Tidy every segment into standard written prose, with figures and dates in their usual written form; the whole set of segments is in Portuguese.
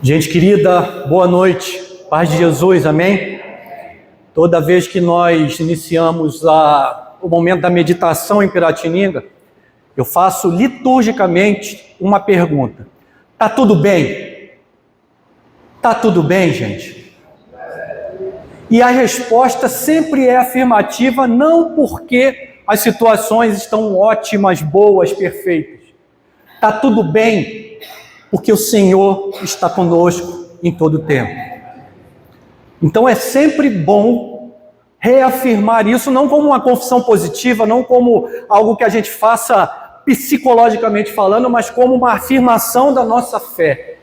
Gente querida, boa noite, paz de Jesus, amém? Toda vez que nós iniciamos o momento da meditação em Piratininga, eu faço liturgicamente uma pergunta: tá tudo bem? Tá tudo bem, gente? E a resposta sempre é afirmativa, não porque as situações estão ótimas, boas, perfeitas. Tá tudo bem porque o Senhor está conosco em todo o tempo. Então é sempre bom reafirmar isso, não como uma confissão positiva, não como algo que a gente faça psicologicamente falando, mas como uma afirmação da nossa fé.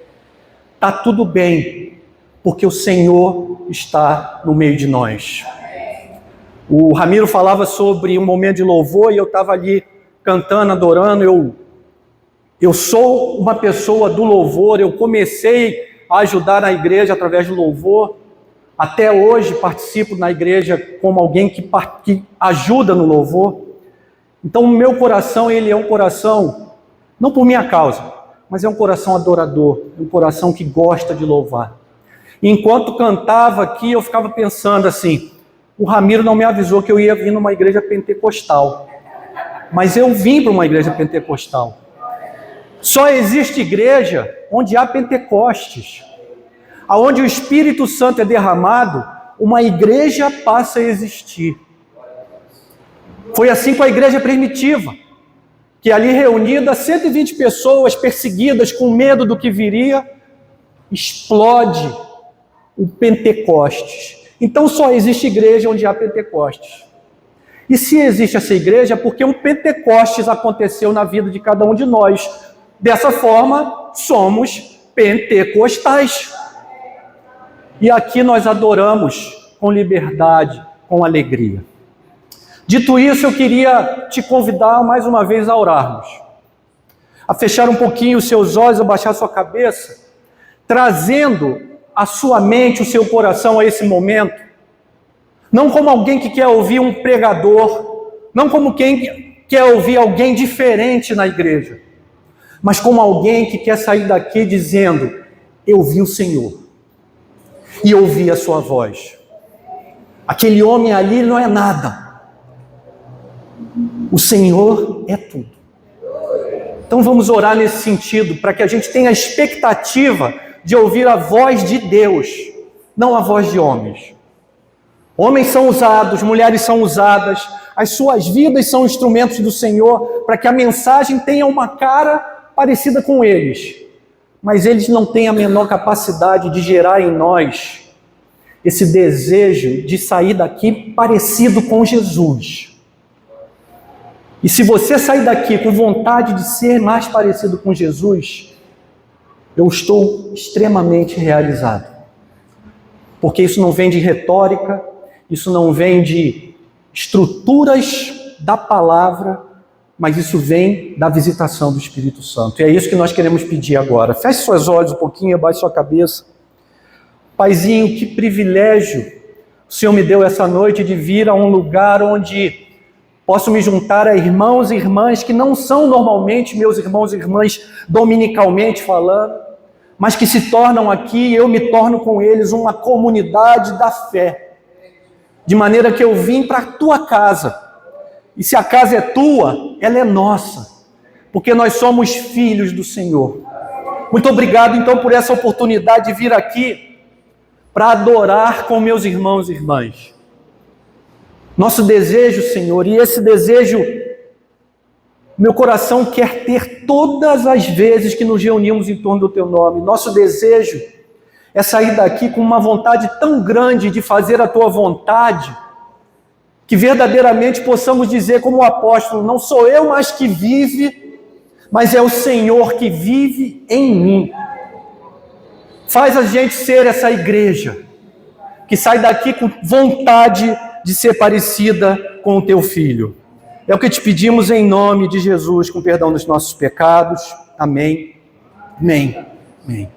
Está tudo bem, porque o Senhor está no meio de nós. O Ramiro falava sobre um momento de louvor e eu estava ali cantando, adorando. Eu sou uma pessoa do louvor, eu comecei a ajudar na igreja através do louvor. Até hoje participo na igreja como alguém que ajuda no louvor. Então o meu coração, ele é um coração, não por minha causa, mas é um coração adorador, um coração que gosta de louvar. E enquanto cantava aqui, eu ficava pensando assim, o Ramiro não me avisou que eu ia vir numa igreja pentecostal, mas eu vim para uma igreja pentecostal. Só existe igreja onde há Pentecostes. Aonde o Espírito Santo é derramado, uma igreja passa a existir. Foi assim com a igreja primitiva, que ali reunida 120 pessoas perseguidas com medo do que viria, explode o Pentecostes. Então só existe igreja onde há Pentecostes. E se existe essa igreja, é porque um Pentecostes aconteceu na vida de cada um de nós. Dessa forma, somos pentecostais. E aqui nós adoramos com liberdade, com alegria. Dito isso, eu queria te convidar mais uma vez a orarmos. A fechar um pouquinho os seus olhos, a baixar a sua cabeça, trazendo a sua mente, o seu coração a esse momento. Não como alguém que quer ouvir um pregador, não como quem quer ouvir alguém diferente na igreja, mas como alguém que quer sair daqui dizendo: eu vi o Senhor, e ouvi a sua voz. Aquele homem ali não é nada, o Senhor é tudo. Então vamos orar nesse sentido, para que a gente tenha a expectativa de ouvir a voz de Deus, não a voz de homens. Homens são usados, mulheres são usadas, as suas vidas são instrumentos do Senhor, para que a mensagem tenha uma cara parecida com eles, mas eles não têm a menor capacidade de gerar em nós esse desejo de sair daqui parecido com Jesus. E se você sair daqui com vontade de ser mais parecido com Jesus, eu estou extremamente realizado. Porque isso não vem de retórica, isso não vem de estruturas da palavra, mas isso vem da visitação do Espírito Santo. E é isso que nós queremos pedir agora. Feche seus olhos um pouquinho, abaixe sua cabeça. Paizinho, que privilégio o Senhor me deu essa noite de vir a um lugar onde posso me juntar a irmãos e irmãs que não são normalmente meus irmãos e irmãs dominicalmente falando, mas que se tornam aqui e eu me torno com eles uma comunidade da fé. De maneira que eu vim para a tua casa. E se a casa é tua, ela é nossa, porque nós somos filhos do Senhor. Muito obrigado, então, por essa oportunidade de vir aqui para adorar com meus irmãos e irmãs. Nosso desejo, Senhor, e esse desejo, meu coração quer ter todas as vezes que nos reunimos em torno do Teu nome. Nosso desejo é sair daqui com uma vontade tão grande de fazer a Tua vontade, que verdadeiramente possamos dizer como o apóstolo: não sou eu mais que vive, mas é o Senhor que vive em mim. Faz a gente ser essa igreja que sai daqui com vontade de ser parecida com o Teu Filho. É o que te pedimos em nome de Jesus, com perdão dos nossos pecados. Amém. Amém. Amém.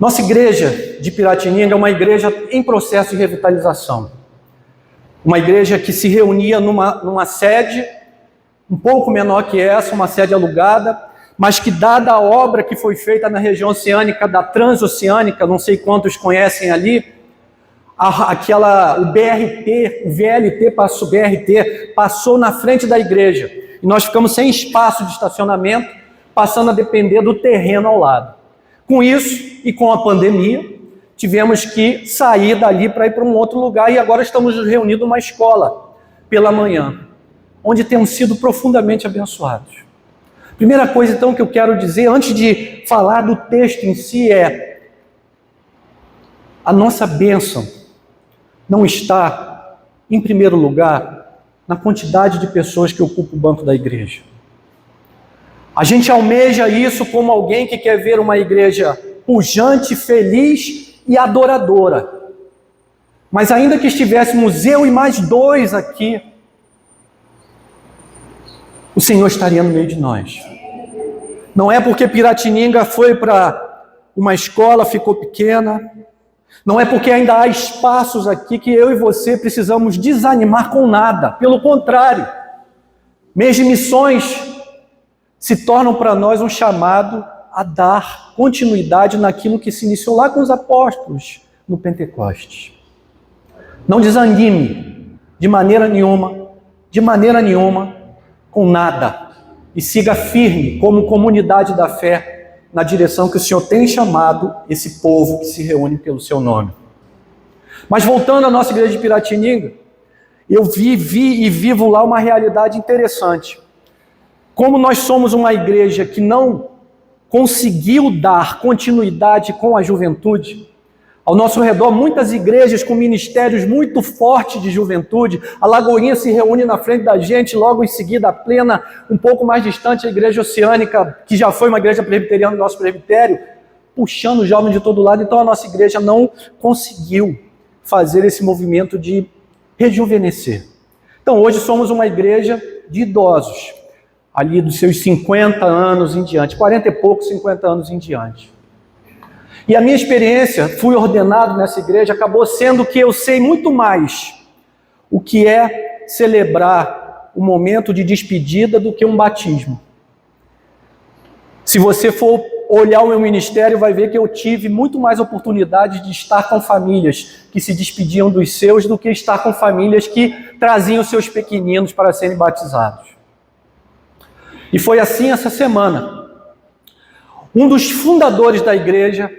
Nossa igreja de Piratininga é uma igreja em processo de revitalização. Uma igreja que se reunia numa sede um pouco menor que essa, uma sede alugada, mas que, dada a obra que foi feita na região oceânica, da transoceânica, não sei quantos conhecem ali, o BRT passou na frente da igreja, e nós ficamos sem espaço de estacionamento, passando a depender do terreno ao lado. Com isso, e com a pandemia, tivemos que sair dali para ir para um outro lugar, e agora estamos reunidos numa escola, pela manhã, onde temos sido profundamente abençoados. Primeira coisa, então, que eu quero dizer, antes de falar do texto em si, é: a nossa bênção não está, em primeiro lugar, na quantidade de pessoas que ocupam o banco da igreja. A gente almeja isso como alguém que quer ver uma igreja pujante, feliz e adoradora. Mas ainda que estivéssemos eu e mais 2 aqui, o Senhor estaria no meio de nós. Não é porque Piratininga foi para uma escola, ficou pequena. Não é porque ainda há espaços aqui que eu e você precisamos desanimar com nada. Pelo contrário, mês de missões se tornam para nós um chamado a dar continuidade naquilo que se iniciou lá com os apóstolos no Pentecostes. Não desanime de maneira nenhuma, com nada. E siga firme como comunidade da fé na direção que o Senhor tem chamado esse povo que se reúne pelo seu nome. Mas voltando à nossa igreja de Piratininga, eu vi e vivo lá uma realidade interessante. Como nós somos uma igreja que não conseguiu dar continuidade com a juventude, ao nosso redor muitas igrejas com ministérios muito fortes de juventude, a Lagoinha se reúne na frente da gente, logo em seguida a Plena, um pouco mais distante, a igreja oceânica, que já foi uma igreja presbiteriana do nosso presbitério, puxando jovens de todo lado. Então a nossa igreja não conseguiu fazer esse movimento de rejuvenescer. Então hoje somos uma igreja de idosos, ali dos seus 50 anos em diante, 40 e poucos, 50 anos em diante. E a minha experiência, fui ordenado nessa igreja, acabou sendo que eu sei muito mais o que é celebrar o momento de despedida do que um batismo. Se você for olhar o meu ministério, vai ver que eu tive muito mais oportunidade de estar com famílias que se despediam dos seus do que estar com famílias que traziam seus pequeninos para serem batizados. E foi assim essa semana. Um dos fundadores da igreja,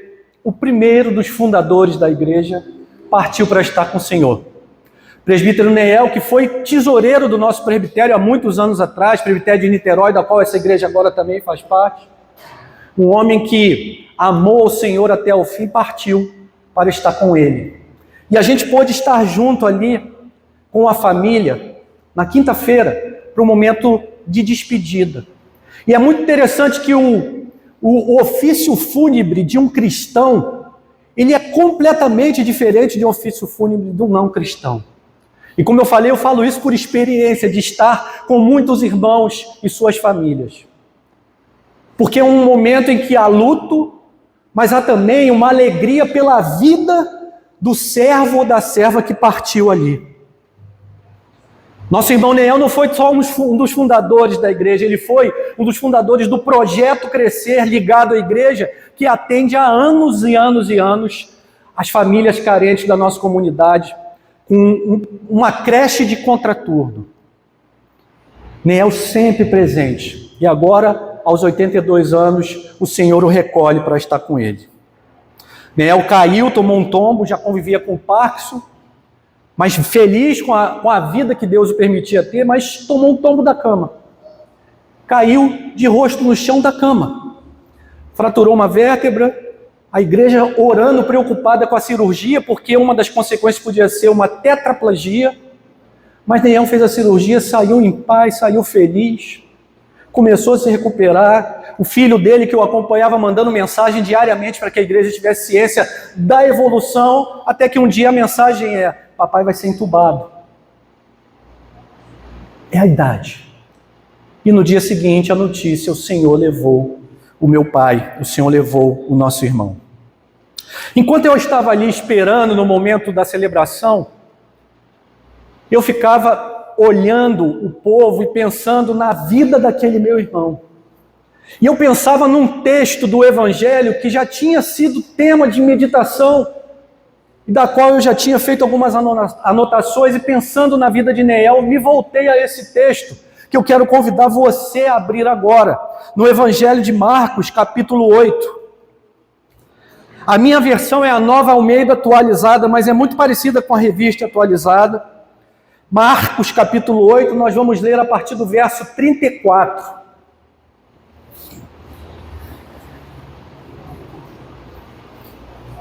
o primeiro dos fundadores da igreja, partiu para estar com o Senhor. Presbítero Neel, que foi tesoureiro do nosso presbitério há muitos anos atrás, presbitério de Niterói, da qual essa igreja agora também faz parte. Um homem que amou o Senhor até o fim, partiu para estar com ele. E a gente pôde estar junto ali com a família na quinta-feira para um momento de despedida. E é muito interessante que o ofício fúnebre de um cristão, ele é completamente diferente de um ofício fúnebre de um não cristão. E como eu falei, eu falo isso por experiência de estar com muitos irmãos e suas famílias. Porque é um momento em que há luto, mas há também uma alegria pela vida do servo ou da serva que partiu ali. Nosso irmão Neel não foi só um dos fundadores da igreja, ele foi um dos fundadores do projeto Crescer, ligado à igreja, que atende há anos e anos e anos as famílias carentes da nossa comunidade, com uma creche de contraturno. Neel sempre presente. E agora, aos 82 anos, o Senhor o recolhe para estar com ele. Neel caiu, tomou um tombo, já convivia com o Parkinson, mas feliz com a vida que Deus o permitia ter, mas tomou um tombo da cama. Caiu de rosto no chão da cama. Fraturou uma vértebra, a igreja orando, preocupada com a cirurgia, porque uma das consequências podia ser uma tetraplegia, mas Neel fez a cirurgia, saiu em paz, saiu feliz, começou a se recuperar. O filho dele, que o acompanhava, mandando mensagem diariamente para que a igreja tivesse ciência da evolução, até que um dia a mensagem é: papai vai ser entubado. É a idade. E no dia seguinte a notícia: o Senhor levou o meu pai, o Senhor levou o nosso irmão. Enquanto eu estava ali esperando no momento da celebração, eu ficava olhando o povo e pensando na vida daquele meu irmão. E eu pensava num texto do Evangelho que já tinha sido tema de meditação, e da qual eu já tinha feito algumas anotações, e pensando na vida de Neiel, me voltei a esse texto, que eu quero convidar você a abrir agora, no Evangelho de Marcos, capítulo 8. A minha versão é a Nova Almeida atualizada, mas é muito parecida com a revista atualizada. Marcos, capítulo 8, nós vamos ler a partir do verso 34.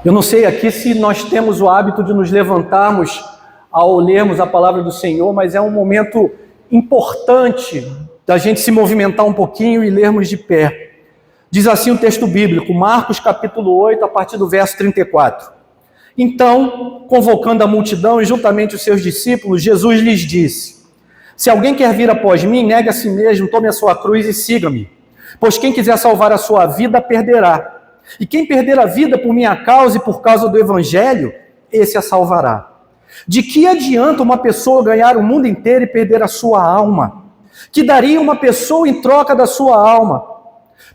Eu não sei aqui se nós temos o hábito de nos levantarmos ao lermos a palavra do Senhor, mas é um momento importante da gente se movimentar um pouquinho e lermos de pé. Diz assim o texto bíblico, Marcos capítulo 8, a partir do verso 34. Então, convocando a multidão e juntamente os seus discípulos, Jesus lhes disse: se alguém quer vir após mim, negue a si mesmo, tome a sua cruz e siga-me. Pois quem quiser salvar a sua vida, perderá. E quem perder a vida por minha causa e por causa do Evangelho, esse a salvará. De que adianta uma pessoa ganhar o mundo inteiro e perder a sua alma? Que daria uma pessoa em troca da sua alma?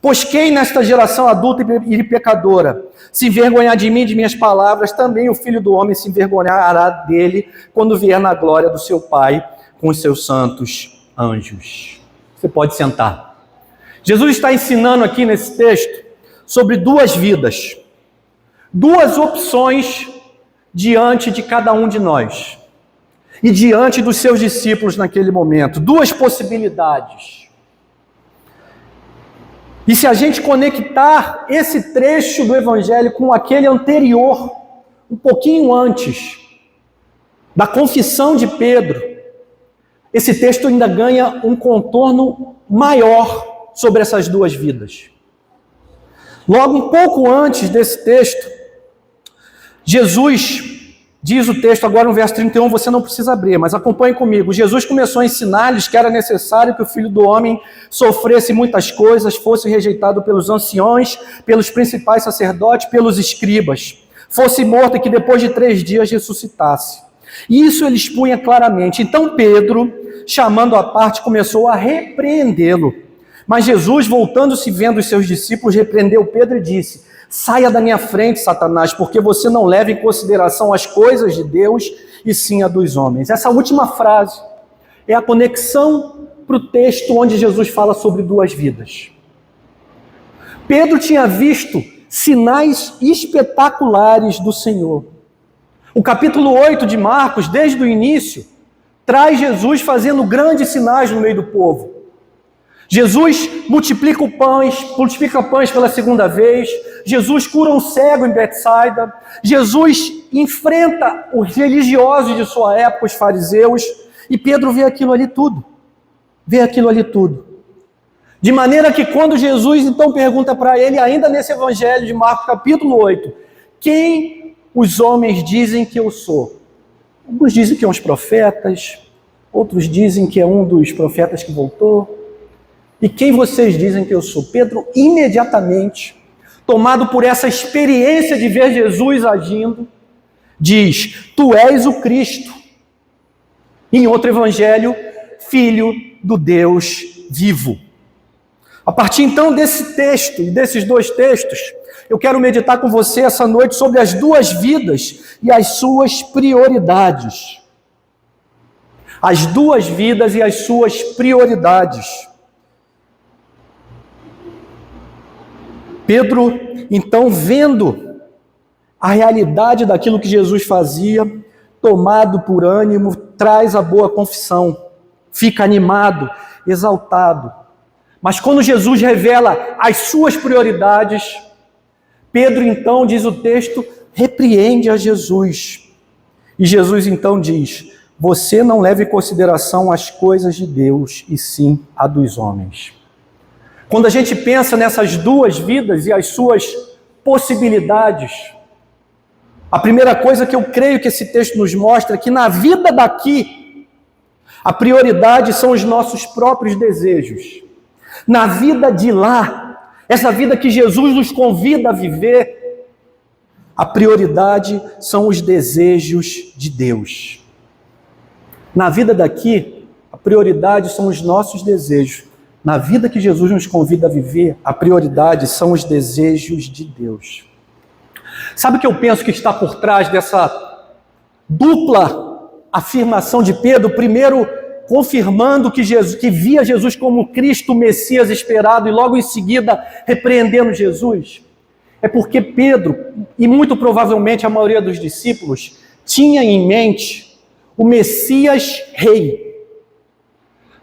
Pois quem nesta geração adulta e pecadora se envergonhar de mim e de minhas palavras, também o Filho do Homem se envergonhará dele quando vier na glória do seu Pai com os seus santos anjos. Você pode sentar. Jesus está ensinando aqui nesse texto sobre duas vidas, duas opções diante de cada um de nós e diante dos seus discípulos naquele momento, duas possibilidades. E se a gente conectar esse trecho do Evangelho com aquele anterior, um pouquinho antes, da confissão de Pedro, esse texto ainda ganha um contorno maior sobre essas duas vidas. Logo um pouco antes desse texto, Jesus, diz o texto agora no verso 31, você não precisa abrir, mas acompanhe comigo. Jesus começou a ensinar-lhes que era necessário que o Filho do Homem sofresse muitas coisas, fosse rejeitado pelos anciões, pelos principais sacerdotes, pelos escribas, fosse morto e que depois de 3 dias ressuscitasse. E isso ele expunha claramente. Então Pedro, chamando à parte, começou a repreendê-lo. Mas Jesus, voltando-se vendo os seus discípulos, repreendeu Pedro e disse: saia da minha frente, Satanás, porque você não leva em consideração as coisas de Deus, e sim a dos homens. Essa última frase é a conexão para o texto onde Jesus fala sobre duas vidas. Pedro tinha visto sinais espetaculares do Senhor. O capítulo 8 de Marcos, desde o início, traz Jesus fazendo grandes sinais no meio do povo. Jesus multiplica pães pela segunda vez, Jesus cura um cego em Betsaida, Jesus enfrenta os religiosos de sua época, os fariseus, e Pedro vê aquilo ali tudo, De maneira que quando Jesus então pergunta para ele, ainda nesse evangelho de Marcos capítulo 8, quem os homens dizem que eu sou? Alguns dizem que é uns profetas, outros dizem que é um dos profetas que voltou. E quem vocês dizem que eu sou? Pedro, imediatamente, tomado por essa experiência de ver Jesus agindo, diz: tu és o Cristo. Em outro evangelho, Filho do Deus vivo. A partir então desse texto e desses dois textos, eu quero meditar com você essa noite sobre as duas vidas e as suas prioridades. As duas vidas e as suas prioridades. Pedro, então, vendo a realidade daquilo que Jesus fazia, tomado por ânimo, traz a boa confissão, fica animado, exaltado. Mas quando Jesus revela as suas prioridades, Pedro, então, diz o texto, repreende a Jesus. E Jesus, então, diz: você não leva em consideração as coisas de Deus, e sim a dos homens. Quando a gente pensa nessas duas vidas e as suas possibilidades, a primeira coisa que eu creio que esse texto nos mostra é que na vida daqui, a prioridade são os nossos próprios desejos. Na vida de lá, essa vida que Jesus nos convida a viver, a prioridade são os desejos de Deus. Na vida daqui, a prioridade são os nossos desejos. na vida que Jesus nos convida a viver, a prioridade são os desejos de Deus. Sabe o que eu penso que está por trás dessa dupla afirmação de Pedro? Primeiro, confirmando que via Jesus como Cristo, o Messias esperado, e logo em seguida repreendendo Jesus. É porque Pedro, e muito provavelmente a maioria dos discípulos, tinha em mente o Messias rei.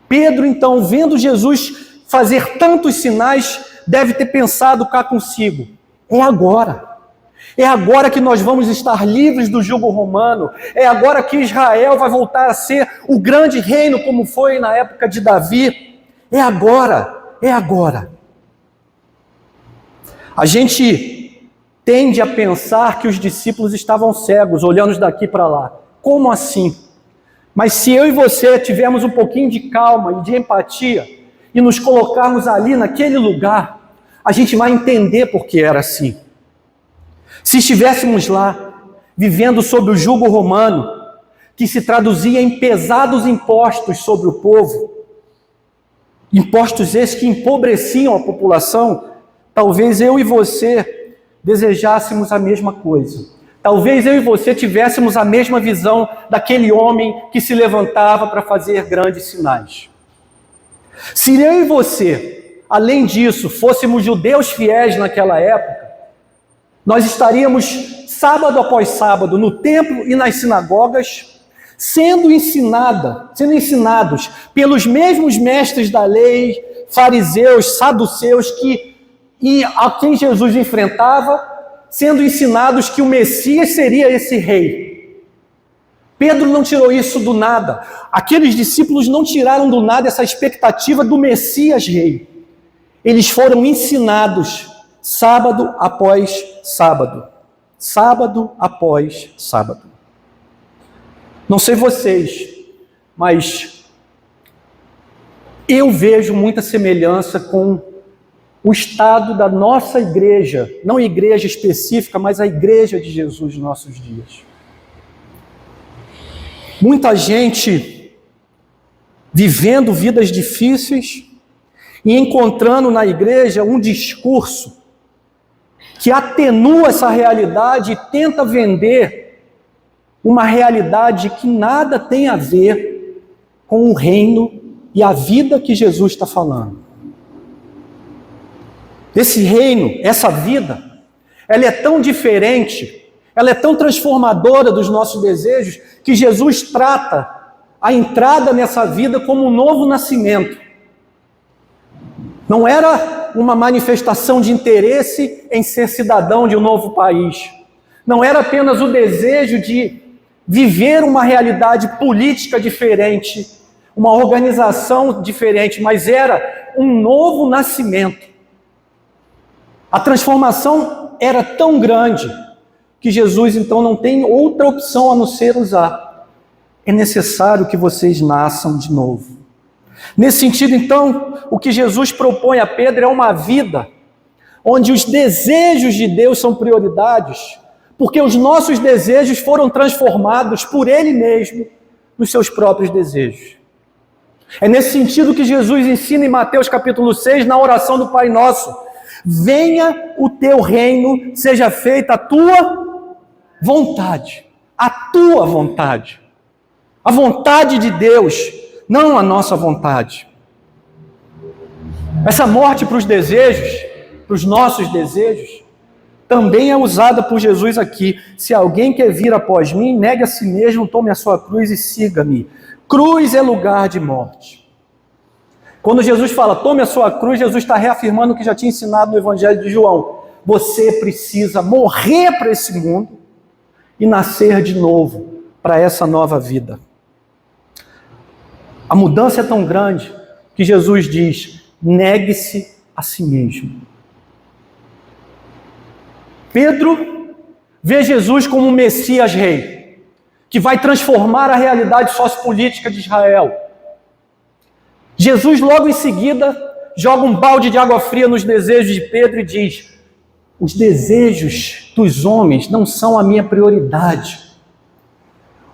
Pedro, então, vendo Jesus fazer tantos sinais, deve ter pensado cá consigo: é agora. É agora que nós vamos estar livres do jugo romano. É agora que Israel vai voltar a ser o grande reino, como foi na época de Davi. É agora, é agora. A gente tende a pensar que os discípulos estavam cegos, olhando daqui para lá. Como assim? Mas se eu e você tivermos um pouquinho de calma e de empatia e nos colocarmos ali naquele lugar, a gente vai entender por que era assim. Se estivéssemos lá, vivendo sob o jugo romano, que se traduzia em pesados impostos sobre o povo, impostos esses que empobreciam a população, talvez eu e você desejássemos a mesma coisa. Talvez eu e você tivéssemos a mesma visão daquele homem que se levantava para fazer grandes sinais. Se eu e você, além disso, fôssemos judeus fiéis naquela época, nós estaríamos sábado após sábado no templo e nas sinagogas, sendo ensinados pelos mesmos mestres da lei, fariseus, saduceus, e a quem Jesus enfrentava, sendo ensinados que o Messias seria esse rei. Pedro não tirou isso do nada. Aqueles discípulos não tiraram do nada essa expectativa do Messias rei. Eles foram ensinados sábado após sábado. Sábado após sábado. Não sei vocês, mas eu vejo muita semelhança com o estado da nossa igreja, não igreja específica, mas a igreja de Jesus nos nossos dias. Muita gente vivendo vidas difíceis e encontrando na igreja um discurso que atenua essa realidade e tenta vender uma realidade que nada tem a ver com o reino e a vida que Jesus está falando. Esse reino, essa vida, ela é tão diferente, ela é tão transformadora dos nossos desejos, que Jesus trata a entrada nessa vida como um novo nascimento. Não era uma manifestação de interesse em ser cidadão de um novo país. Não era apenas o desejo de viver uma realidade política diferente, uma organização diferente, mas era um novo nascimento. A transformação era tão grande que Jesus então não tem outra opção a não ser usar. É necessário que vocês nasçam de novo. Nesse sentido, então, o que Jesus propõe a Pedro é uma vida onde os desejos de Deus são prioridades, porque os nossos desejos foram transformados por Ele mesmo nos seus próprios desejos. É nesse sentido que Jesus ensina em Mateus capítulo 6, na oração do Pai Nosso: venha o teu reino, seja feita a tua vontade. A tua vontade. A vontade de Deus, não a nossa vontade. Essa morte para os desejos, para os nossos desejos, também é usada por Jesus aqui. Se alguém quer vir após mim, negue a si mesmo, tome a sua cruz e siga-me. Cruz é lugar de morte. Quando Jesus fala, tome a sua cruz, Jesus está reafirmando o que já tinha ensinado no Evangelho de João. Você precisa morrer para esse mundo e nascer de novo para essa nova vida. A mudança é tão grande que Jesus diz, negue-se a si mesmo. Pedro vê Jesus como um Messias rei, que vai transformar a realidade sociopolítica de Israel. Jesus, logo em seguida, joga um balde de água fria nos desejos de Pedro e diz, os desejos dos homens não são a minha prioridade.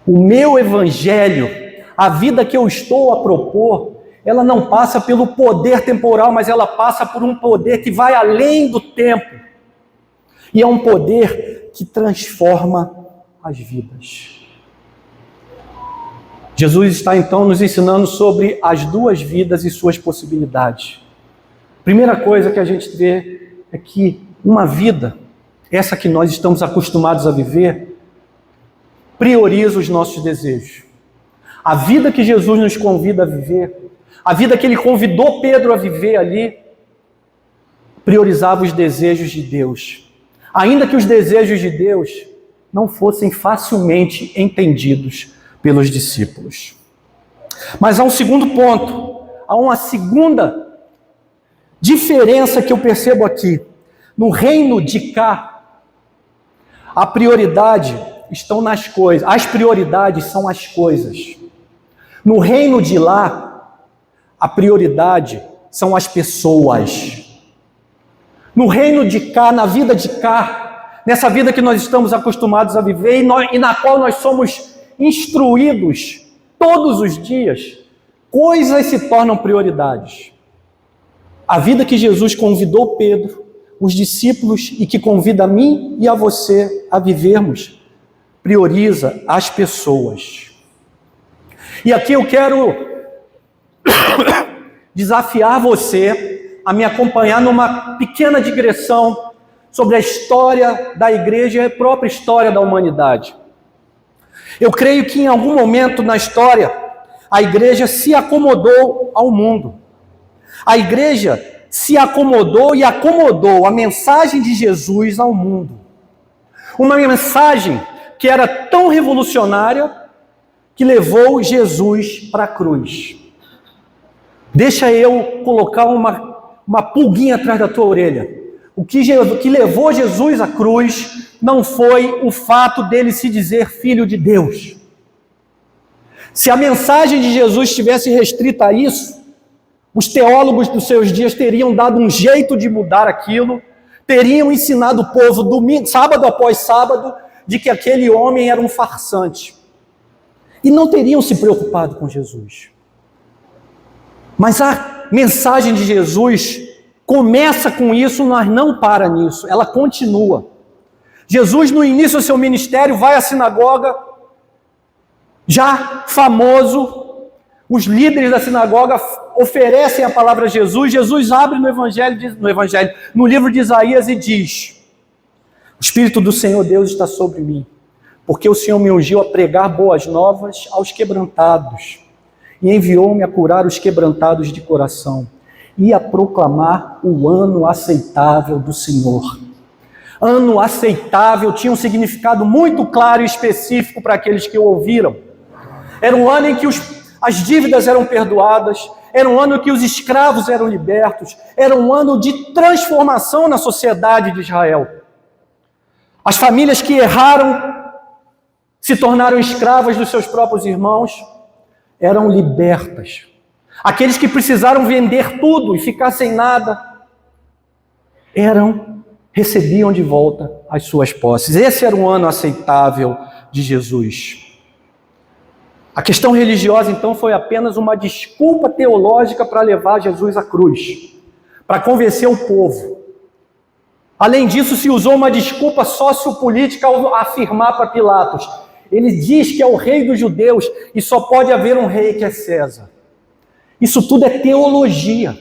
O meu evangelho, a vida que eu estou a propor, ela não passa pelo poder temporal, mas ela passa por um poder que vai além do tempo. E é um poder que transforma as vidas. Jesus está então nos ensinando sobre as duas vidas e suas possibilidades. Primeira coisa que a gente vê é que uma vida, essa que nós estamos acostumados a viver, prioriza os nossos desejos. A vida que Jesus nos convida a viver, a vida que Ele convidou Pedro a viver ali, priorizava os desejos de Deus. Ainda que os desejos de Deus não fossem facilmente entendidos pelos discípulos. Mas há um segundo ponto, há uma segunda diferença que eu percebo aqui. No reino de cá, a prioridade estão nas coisas, as prioridades são as coisas. No reino de lá, a prioridade são as pessoas. No reino de cá, na vida de cá, nessa vida que nós estamos acostumados a viver e na qual nós somos instruídos todos os dias, coisas se tornam prioridades. A vida que Jesus convidou Pedro, os discípulos, e que convida a mim e a você a vivermos, prioriza as pessoas. E aqui eu quero desafiar você a me acompanhar numa pequena digressão sobre a história da igreja e a própria história da humanidade. Eu creio que em algum momento na história, a igreja se acomodou ao mundo. A igreja se acomodou e acomodou a mensagem de Jesus ao mundo. Uma mensagem que era tão revolucionária que levou Jesus para a cruz. Deixa eu colocar uma pulguinha atrás da tua orelha. O que levou Jesus à cruz não foi o fato dele se dizer filho de Deus. Se a mensagem de Jesus estivesse restrita a isso, os teólogos dos seus dias teriam dado um jeito de mudar aquilo, teriam ensinado o povo, sábado após sábado, de que aquele homem era um farsante. E não teriam se preocupado com Jesus. Mas a mensagem de Jesus começa com isso, mas não para nisso, ela continua. Jesus, no início do seu ministério, vai à sinagoga, já famoso, os líderes da sinagoga oferecem a palavra a Jesus. Jesus abre no livro de Isaías e diz: o Espírito do Senhor Deus está sobre mim, porque o Senhor me ungiu a pregar boas novas aos quebrantados, e enviou-me a curar os quebrantados de coração, e a proclamar o ano aceitável do Senhor. Ano aceitável tinha um significado muito claro e específico para aqueles que o ouviram. Era um ano em que as dívidas eram perdoadas, era um ano em que os escravos eram libertos, era um ano de transformação na sociedade de Israel. As famílias que erraram, se tornaram escravas dos seus próprios irmãos, eram libertas. Aqueles que precisaram vender tudo e ficar sem nada, recebiam de volta as suas posses. Esse era um ano aceitável de Jesus. A questão religiosa, então, foi apenas uma desculpa teológica para levar Jesus à cruz, para convencer o povo. Além disso, se usou uma desculpa sociopolítica ao afirmar para Pilatos: ele diz que é o rei dos judeus e só pode haver um rei, que é César. Isso tudo é teologia.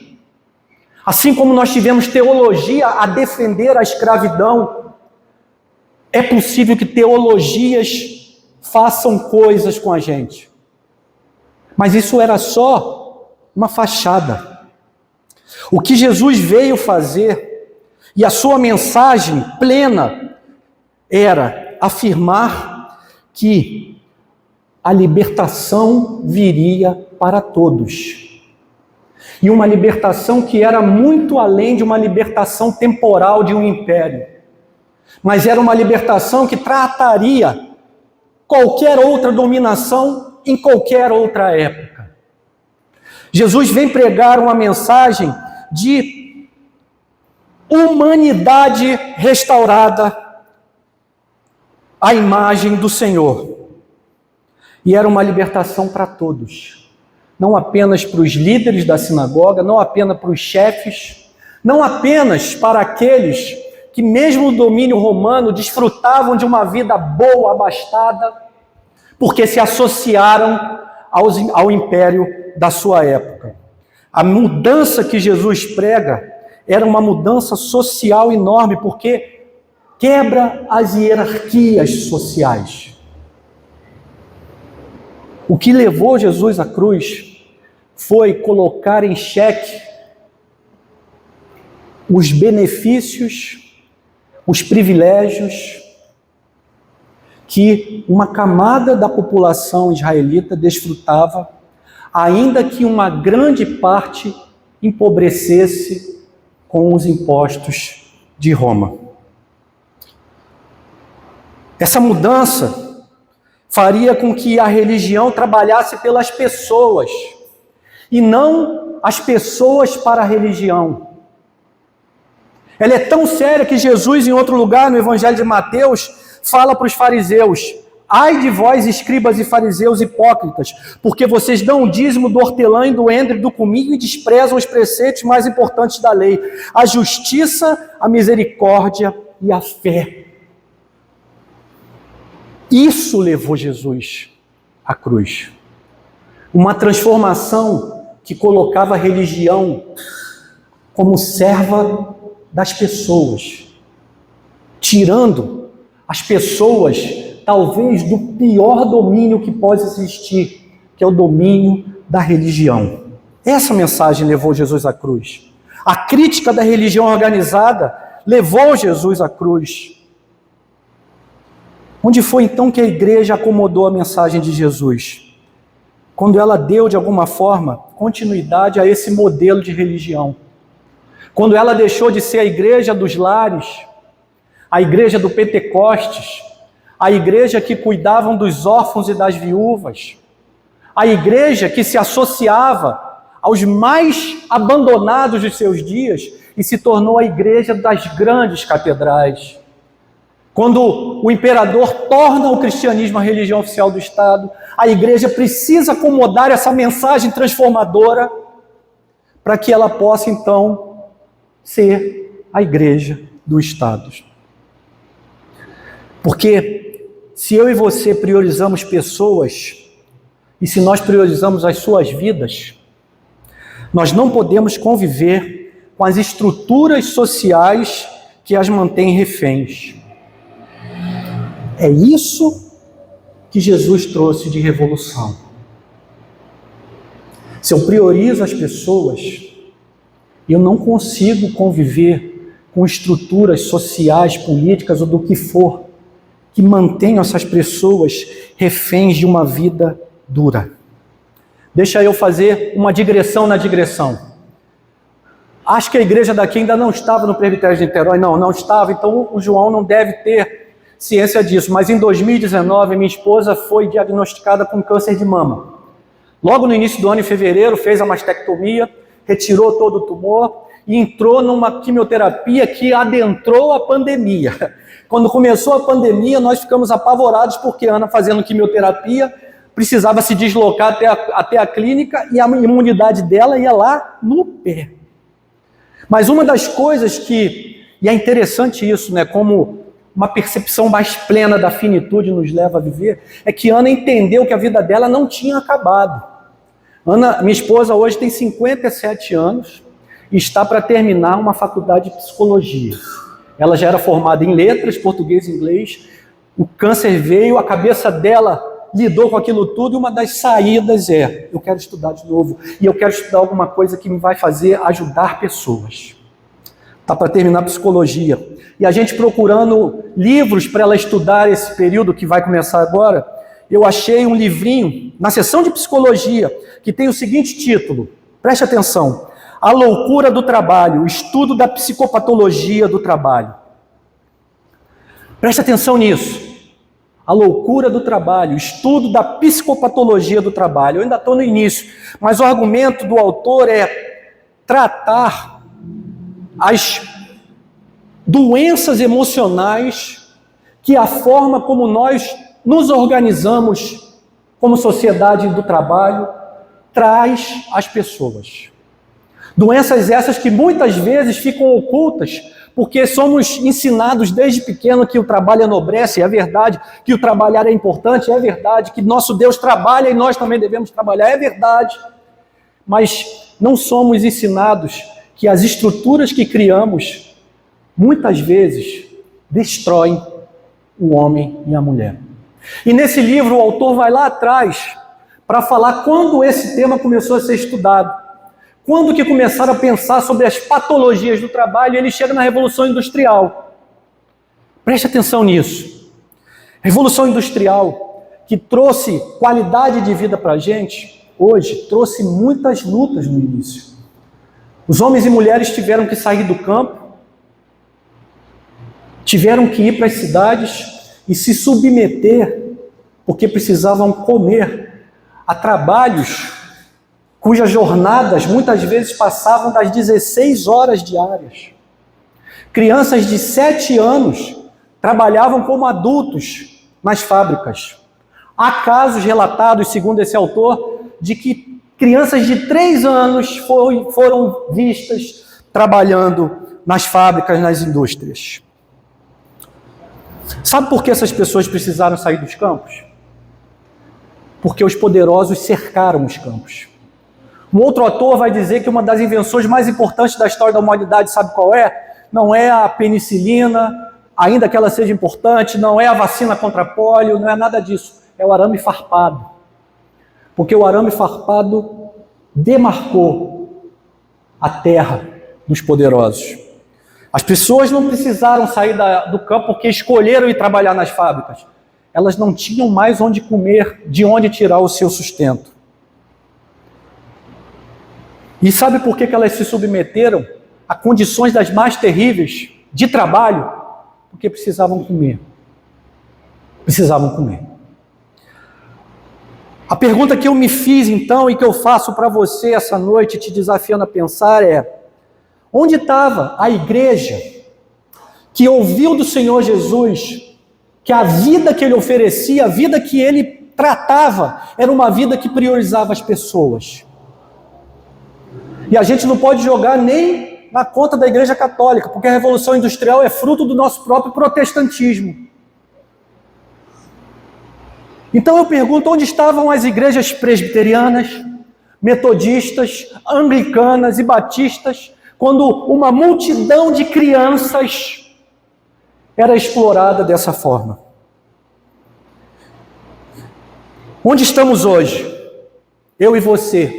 Assim como nós tivemos teologia a defender a escravidão, é possível que teologias façam coisas com a gente. Mas isso era só uma fachada. O que Jesus veio fazer, e a sua mensagem plena, era afirmar que a libertação viria para todos. E uma libertação que era muito além de uma libertação temporal de um império. Mas era uma libertação que trataria qualquer outra dominação em qualquer outra época. Jesus vem pregar uma mensagem de humanidade restaurada à imagem do Senhor. E era uma libertação para todos. não apenas para os líderes da sinagoga, não apenas para os chefes, não apenas para aqueles que, mesmo no domínio romano, desfrutavam de uma vida boa, abastada, porque se associaram ao império da sua época. A mudança que Jesus prega era uma mudança social enorme, porque quebra as hierarquias sociais. O que levou Jesus à cruz foi colocar em xeque os benefícios, os privilégios que uma camada da população israelita desfrutava, ainda que uma grande parte empobrecesse com os impostos de Roma. Essa mudança faria com que a religião trabalhasse pelas pessoas e não as pessoas para a religião. Ela é tão séria que Jesus, em outro lugar, no Evangelho de Mateus, fala para os fariseus: ai de vós, escribas e fariseus hipócritas, porque vocês dão o dízimo do hortelã e do endre e do cominho e desprezam os preceitos mais importantes da lei, a justiça, a misericórdia e a fé. Isso levou Jesus à cruz. Uma transformação que colocava a religião como serva das pessoas, tirando as pessoas, talvez, do pior domínio que pode existir, que é o domínio da religião. Essa mensagem levou Jesus à cruz. A crítica da religião organizada levou Jesus à cruz. Onde foi então que a igreja acomodou a mensagem de Jesus? Quando ela deu, de alguma forma, continuidade a esse modelo de religião. Quando ela deixou de ser a igreja dos lares, a igreja do Pentecostes, a igreja que cuidavam dos órfãos e das viúvas, a igreja que se associava aos mais abandonados de seus dias e se tornou a igreja das grandes catedrais. Quando o imperador torna o cristianismo a religião oficial do Estado, a igreja precisa acomodar essa mensagem transformadora para que ela possa, então, ser a igreja do Estado. Porque se eu e você priorizamos pessoas, e se nós priorizamos as suas vidas, nós não podemos conviver com as estruturas sociais que as mantêm reféns. É isso que Jesus trouxe de revolução. Se eu priorizo as pessoas, eu não consigo conviver com estruturas sociais, políticas ou do que for, que mantenham essas pessoas reféns de uma vida dura. Deixa eu fazer uma digressão na digressão. Acho que a igreja daqui ainda não estava no presbitério de Niterói. Não estava, então o João não deve ter ciência disso. Mas em 2019, minha esposa foi diagnosticada com câncer de mama. Logo no início do ano, em fevereiro, fez a mastectomia, retirou todo o tumor e entrou numa quimioterapia que adentrou a pandemia. Quando começou a pandemia, nós ficamos apavorados porque Ana, fazendo quimioterapia, precisava se deslocar até a clínica e a imunidade dela ia lá no pé. Mas uma das coisas que, e é interessante isso, né, como uma percepção mais plena da finitude nos leva a viver, é que Ana entendeu que a vida dela não tinha acabado. Ana, minha esposa, hoje tem 57 anos e está para terminar uma faculdade de psicologia. Ela já era formada em letras, português e inglês. O câncer veio, a cabeça dela lidou com aquilo tudo e uma das saídas é: eu quero estudar de novo e eu quero estudar alguma coisa que me vai fazer ajudar pessoas. Está para terminar psicologia. E a gente procurando livros para ela estudar esse período que vai começar agora, eu achei um livrinho na seção de psicologia que tem o seguinte título, preste atenção: A Loucura do Trabalho, Estudo da Psicopatologia do Trabalho. Preste atenção nisso. A Loucura do Trabalho, Estudo da Psicopatologia do Trabalho. Eu ainda estou no início, mas o argumento do autor é tratar as doenças emocionais que a forma como nós nos organizamos como sociedade do trabalho traz às pessoas. Doenças essas que muitas vezes ficam ocultas, porque somos ensinados desde pequeno que o trabalho enobrece, é verdade, que o trabalhar é importante, é verdade, que nosso Deus trabalha e nós também devemos trabalhar, é verdade, mas não somos ensinados que as estruturas que criamos, muitas vezes, destroem o homem e a mulher. E nesse livro o autor vai lá atrás para falar quando esse tema começou a ser estudado. Quando que começaram a pensar sobre as patologias do trabalho, ele chega na Revolução Industrial. Preste atenção nisso. Revolução Industrial, que trouxe qualidade de vida para a gente, hoje trouxe muitas lutas no início. Os homens e mulheres tiveram que sair do campo, tiveram que ir para as cidades e se submeter, porque precisavam comer, a trabalhos cujas jornadas muitas vezes passavam das 16 horas diárias. Crianças de 7 anos trabalhavam como adultos nas fábricas. Há casos relatados, segundo esse autor, de que crianças de 3 anos foram vistas trabalhando nas fábricas, nas indústrias. Sabe por que essas pessoas precisaram sair dos campos? Porque os poderosos cercaram os campos. Um outro autor vai dizer que uma das invenções mais importantes da história da humanidade, sabe qual é? Não é a penicilina, ainda que ela seja importante, não é a vacina contra pólio, não é nada disso. É o arame farpado. Porque o arame farpado demarcou a terra dos poderosos. As pessoas não precisaram sair do campo porque escolheram ir trabalhar nas fábricas. Elas não tinham mais onde comer, de onde tirar o seu sustento. E sabe por que elas se submeteram a condições das mais terríveis de trabalho? Porque precisavam comer. Precisavam comer. A pergunta que eu me fiz então e que eu faço para você essa noite, te desafiando a pensar é: onde estava a igreja que ouviu do Senhor Jesus que a vida que Ele oferecia, a vida que Ele tratava, era uma vida que priorizava as pessoas? E a gente não pode jogar nem na conta da Igreja Católica, porque a Revolução Industrial é fruto do nosso próprio protestantismo. Então eu pergunto, onde estavam as igrejas presbiterianas, metodistas, anglicanas e batistas, quando uma multidão de crianças era explorada dessa forma? Onde estamos hoje, eu e você,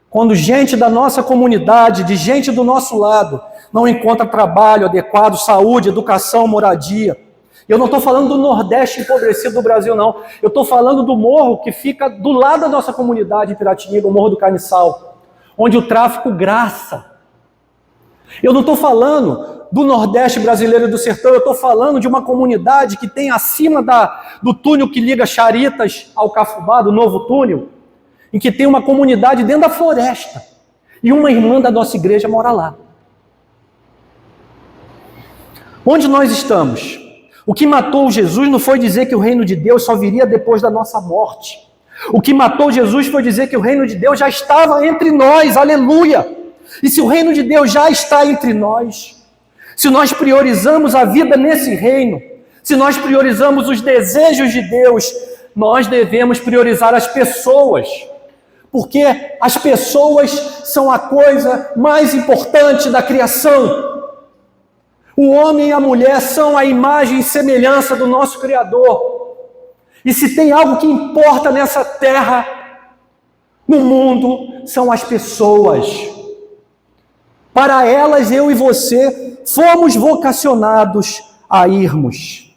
quando gente da nossa comunidade, de gente do nosso lado, não encontra trabalho adequado, saúde, educação, moradia? Eu não estou falando do Nordeste empobrecido do Brasil, não. Eu estou falando do morro que fica do lado da nossa comunidade em Piratininga, o Morro do Caniçal, onde o tráfico graça. Eu não estou falando do Nordeste brasileiro e do Sertão, eu estou falando de uma comunidade que tem acima do túnel que liga Charitas ao Cafubá, do novo túnel, em que tem uma comunidade dentro da floresta, e uma irmã da nossa igreja mora lá. Onde nós estamos? O que matou Jesus não foi dizer que o reino de Deus só viria depois da nossa morte. O que matou Jesus foi dizer que o reino de Deus já estava entre nós, aleluia! E se o reino de Deus já está entre nós, se nós priorizamos a vida nesse reino, se nós priorizamos os desejos de Deus, nós devemos priorizar as pessoas, porque as pessoas são a coisa mais importante da criação. O homem e a mulher são a imagem e semelhança do nosso Criador. E se tem algo que importa nessa terra, no mundo, são as pessoas. Para elas, eu e você, fomos vocacionados a irmos.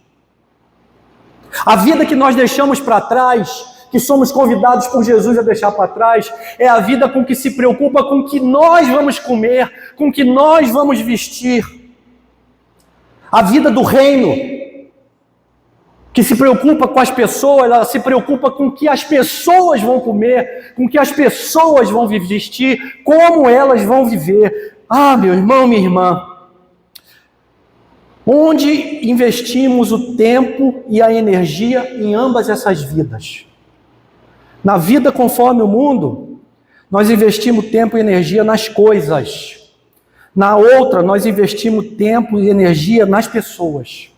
A vida que nós deixamos para trás, que somos convidados por Jesus a deixar para trás, é a vida com que se preocupa com o que nós vamos comer, com o que nós vamos vestir. A vida do reino, que se preocupa com as pessoas, ela se preocupa com o que as pessoas vão comer, com o que as pessoas vão vestir, como elas vão viver. Ah, meu irmão, minha irmã, onde investimos o tempo e a energia em ambas essas vidas? Na vida conforme o mundo, nós investimos tempo e energia nas coisas. Na outra, nós investimos tempo e energia nas pessoas.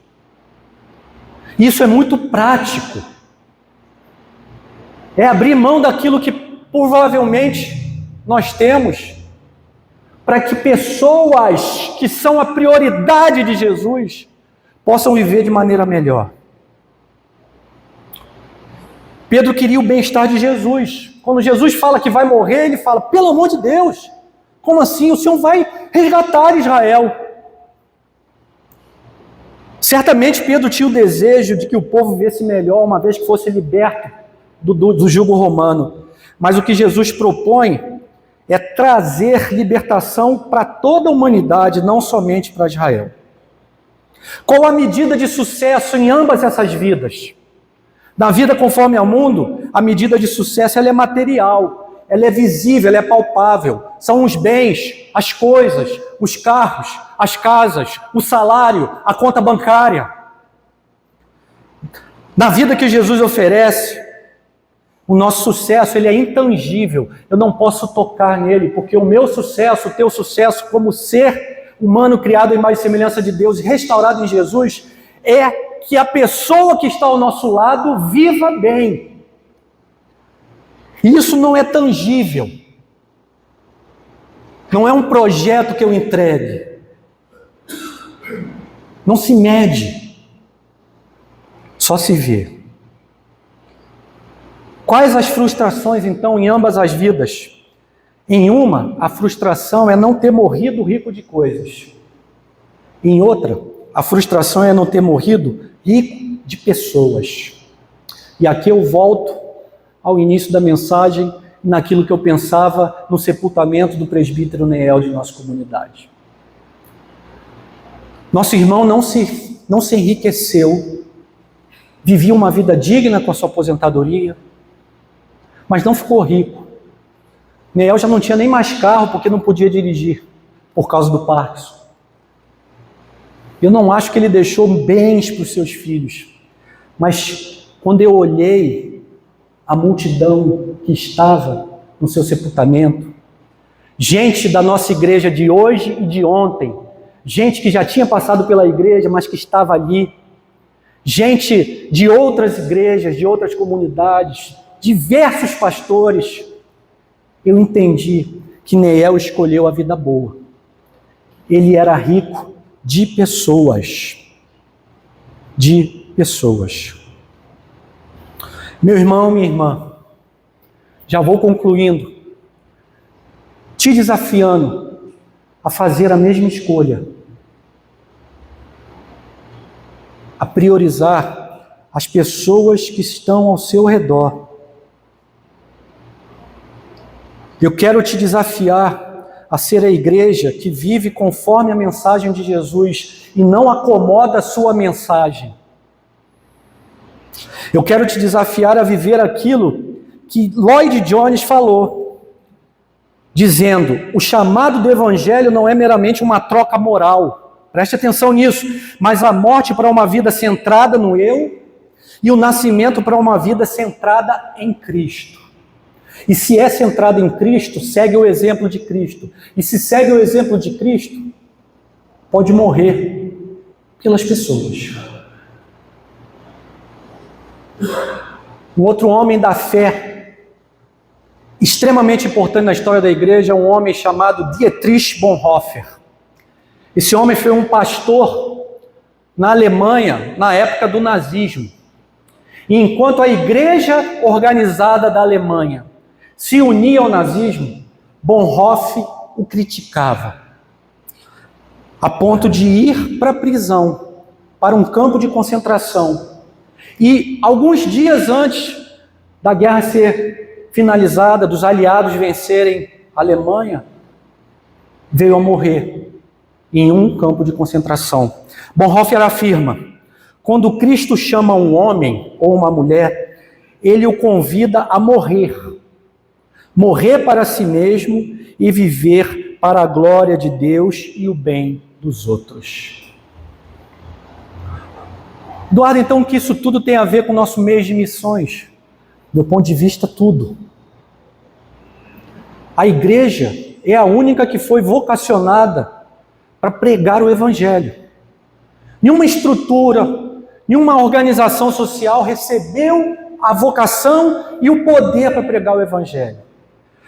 Isso é muito prático. É abrir mão daquilo que provavelmente nós temos, para que pessoas que são a prioridade de Jesus possam viver de maneira melhor. Pedro queria o bem-estar de Jesus. Quando Jesus fala que vai morrer, ele fala: pelo amor de Deus, como assim? O Senhor vai resgatar Israel. Certamente Pedro tinha o desejo de que o povo vivesse melhor, uma vez que fosse liberto do jugo romano. Mas o que Jesus propõe é trazer libertação para toda a humanidade, não somente para Israel. Qual a medida de sucesso em ambas essas vidas? Na vida conforme ao mundo, a medida de sucesso ela é material, ela é visível, ela é palpável. São os bens, as coisas, os carros, as casas, o salário, a conta bancária. Na vida que Jesus oferece, o nosso sucesso ele é intangível. Eu não posso tocar nele, porque o meu sucesso, o teu sucesso como ser humano criado em imagem e semelhança de Deus e restaurado em Jesus, é que a pessoa que está ao nosso lado viva bem. Isso não é tangível. Não é um projeto que eu entregue. Não se mede. Só se vê. Quais as frustrações, então, em ambas as vidas? Em uma, a frustração é não ter morrido rico de coisas. Em outra, a frustração é não ter morrido rico de pessoas. E aqui eu volto ao início da mensagem, naquilo que eu pensava no sepultamento do presbítero Neel de nossa comunidade. Nosso irmão não se enriqueceu, vivia uma vida digna com a sua aposentadoria, mas não ficou rico. Neel já não tinha nem mais carro porque não podia dirigir, por causa do Parkinson. Eu não acho que ele deixou bens para os seus filhos, mas quando eu olhei a multidão que estava no seu sepultamento, gente da nossa igreja de hoje e de ontem, gente que já tinha passado pela igreja, mas que estava ali, gente de outras igrejas, de outras comunidades, diversos pastores, eu entendi que Neel escolheu a vida boa. Ele era rico de pessoas. De pessoas. Meu irmão, minha irmã, já vou concluindo, te desafiando a fazer a mesma escolha, a priorizar as pessoas que estão ao seu redor. Eu quero te desafiar a ser a igreja que vive conforme a mensagem de Jesus e não acomoda a sua mensagem. Eu quero te desafiar a viver aquilo que Lloyd Jones falou, dizendo: o chamado do evangelho não é meramente uma troca moral, preste atenção nisso, mas a morte para uma vida centrada no eu e o nascimento para uma vida centrada em Cristo. E se é centrado em Cristo, segue o exemplo de Cristo. E se segue o exemplo de Cristo, pode morrer pelas pessoas. Um outro homem da fé, extremamente importante na história da igreja, é um homem chamado Dietrich Bonhoeffer. Esse homem foi um pastor na Alemanha, na época do nazismo. E enquanto a igreja organizada da Alemanha se unia ao nazismo, Bonhoeffer o criticava, a ponto de ir para a prisão, para um campo de concentração. E alguns dias antes da guerra ser finalizada, dos aliados vencerem a Alemanha, veio a morrer em um campo de concentração. Bonhoeffer afirma: quando Cristo chama um homem ou uma mulher, ele o convida a morrer. Morrer para si mesmo e viver para a glória de Deus e o bem dos outros. Eduardo, então, o que isso tudo tem a ver com o nosso mês de missões? Do ponto de vista, tudo. A igreja é a única que foi vocacionada para pregar o Evangelho. Nenhuma estrutura, nenhuma organização social recebeu a vocação e o poder para pregar o Evangelho.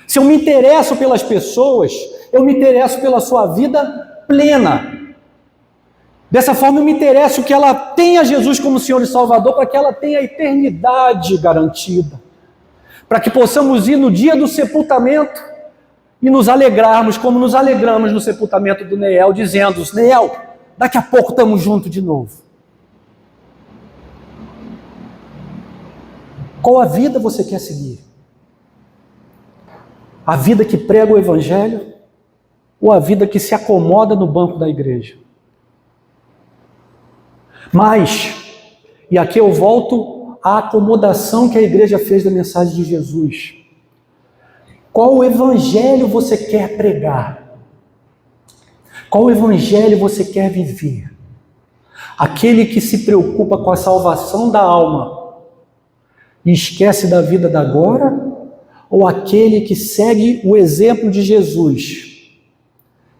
Se eu me interesso pelas pessoas, eu me interesso pela sua vida plena. Dessa forma eu me interesso que ela tenha Jesus como Senhor e Salvador, para que ela tenha a eternidade garantida. Para que possamos ir no dia do sepultamento e nos alegrarmos, como nos alegramos no sepultamento do Neel, dizendo: Neel, daqui a pouco estamos juntos de novo. Qual a vida você quer seguir? A vida que prega o Evangelho ou a vida que se acomoda no banco da igreja? Mas, e aqui eu volto à acomodação que a igreja fez da mensagem de Jesus. Qual evangelho você quer pregar? Qual evangelho você quer viver? Aquele que se preocupa com a salvação da alma e esquece da vida da agora? Ou aquele que segue o exemplo de Jesus,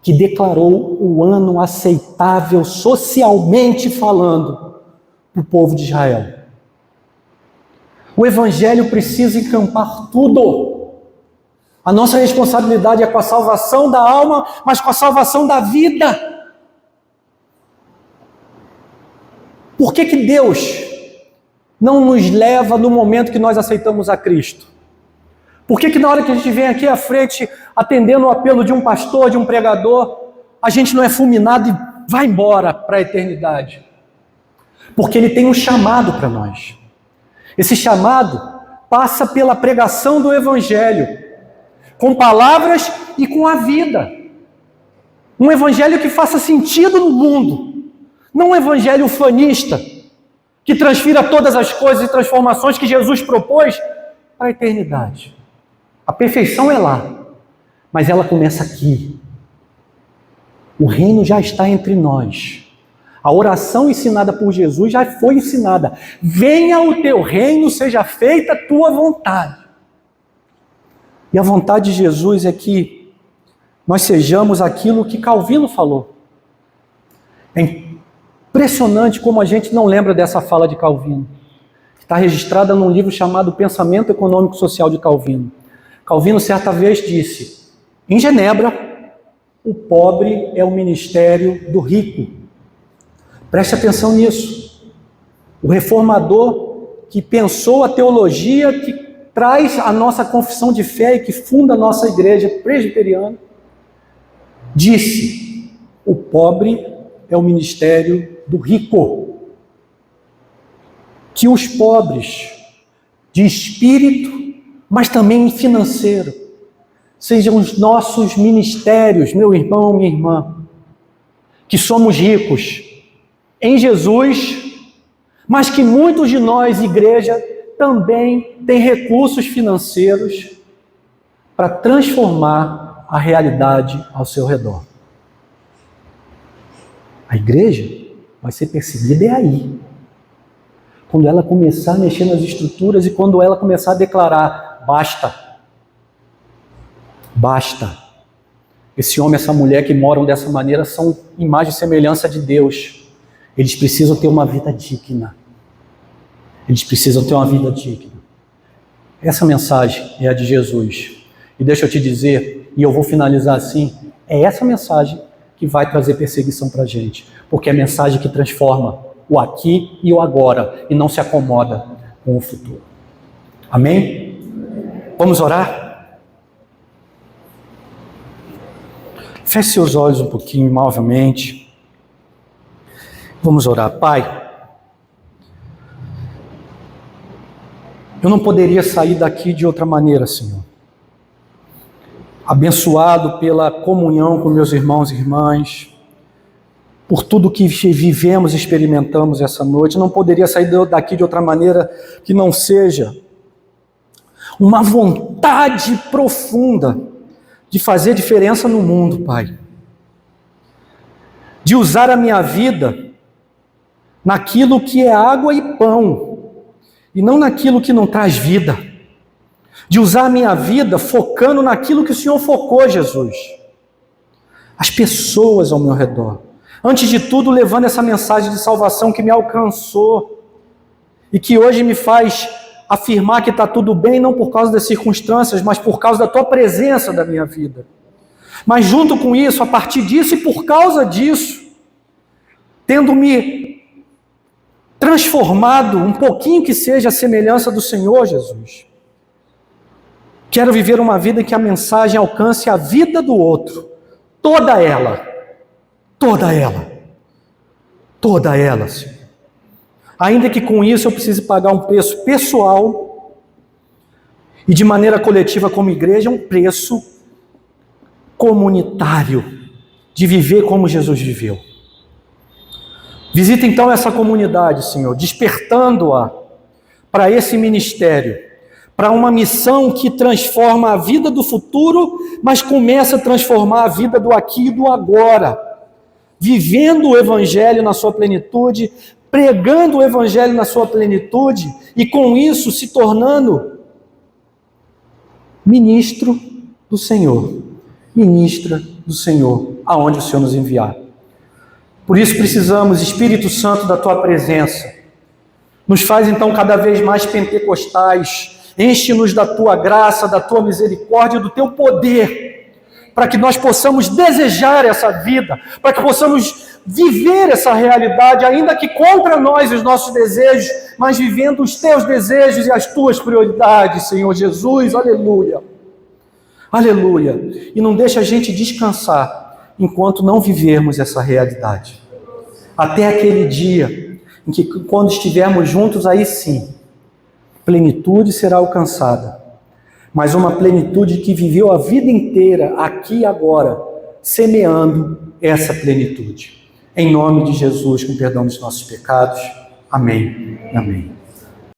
que declarou o ano aceitável socialmente falando para o povo de Israel? O evangelho precisa encampar tudo. A nossa responsabilidade é com a salvação da alma, mas com a salvação da vida. Por que Deus não nos leva no momento que nós aceitamos a Cristo? Por que na hora que a gente vem aqui à frente, atendendo o apelo de um pastor, de um pregador, a gente não é fulminado e vai embora para a eternidade? Porque Ele tem um chamado para nós. Esse chamado passa pela pregação do Evangelho, com palavras e com a vida. Um Evangelho que faça sentido no mundo, não um Evangelho ufanista, que transfira todas as coisas e transformações que Jesus propôs para a eternidade. A perfeição é lá, mas ela começa aqui. O reino já está entre nós. A oração ensinada por Jesus já foi ensinada. Venha o teu reino, seja feita a tua vontade. E a vontade de Jesus é que nós sejamos aquilo que Calvino falou. É impressionante como a gente não lembra dessa fala de Calvino. Está registrada num livro chamado Pensamento Econômico Social de Calvino. Calvino certa vez disse: em Genebra, o pobre é o ministério do rico. Preste atenção nisso. O reformador que pensou a teologia que traz a nossa confissão de fé e que funda a nossa igreja presbiteriana, disse: o pobre é o ministério do rico. Que os pobres de espírito, mas também financeiro, sejam os nossos ministérios, meu irmão, minha irmã, que somos ricos em Jesus, mas que muitos de nós, igreja, também tem recursos financeiros para transformar a realidade ao seu redor. A igreja vai ser perseguida aí. Quando ela começar a mexer nas estruturas e quando ela começar a declarar: basta. Basta. Esse homem e essa mulher que moram dessa maneira são imagem e semelhança de Deus. Eles precisam ter uma vida digna. Eles precisam ter uma vida digna. Essa mensagem é a de Jesus. E deixa eu te dizer, e eu vou finalizar assim, é essa mensagem que vai trazer perseguição para a gente. Porque é a mensagem que transforma o aqui e o agora, e não se acomoda com o futuro. Amém? Vamos orar? Feche seus olhos um pouquinho, novamente. Vamos orar. Pai, eu não poderia sair daqui de outra maneira, Senhor. Abençoado pela comunhão com meus irmãos e irmãs, por tudo que vivemos e experimentamos essa noite. Não poderia sair daqui de outra maneira que não seja uma vontade profunda de fazer diferença no mundo, Pai. De usar a minha vida naquilo que é água e pão, e não naquilo que não traz vida. de usar a minha vida focando naquilo que o Senhor focou, Jesus. As pessoas ao meu redor. Antes de tudo, levando essa mensagem de salvação que me alcançou e que hoje me faz afirmar que está tudo bem, não por causa das circunstâncias, mas por causa da tua presença da minha vida. Mas junto com isso, a partir disso e por causa disso, tendo me transformado um pouquinho que seja a semelhança do Senhor Jesus, quero viver uma vida em que a mensagem alcance a vida do outro, toda ela, toda ela, toda ela, Senhor. Ainda que com isso eu precise pagar um preço pessoal e de maneira coletiva como igreja, um preço comunitário de viver como Jesus viveu. Visita então essa comunidade, Senhor, despertando-a para esse ministério, para uma missão que transforma a vida do futuro, mas começa a transformar a vida do aqui e do agora, vivendo o Evangelho na sua plenitude, pregando o Evangelho na sua plenitude e com isso se tornando ministro do Senhor, ministra do Senhor, aonde o Senhor nos enviar. Por isso precisamos, Espírito Santo, da tua presença. Nos faz então cada vez mais pentecostais, enche-nos da tua graça, da tua misericórdia, do teu poder, para que nós possamos desejar essa vida, para que possamos viver essa realidade, ainda que contra nós os nossos desejos, mas vivendo os teus desejos e as tuas prioridades, Senhor Jesus, aleluia, aleluia, e não deixa a gente descansar, enquanto não vivermos essa realidade, até aquele dia, em que quando estivermos juntos, aí sim, plenitude será alcançada, mas uma plenitude que viveu a vida inteira, aqui e agora, semeando essa plenitude. Em nome de Jesus, com perdão dos nossos pecados. Amém. Amém.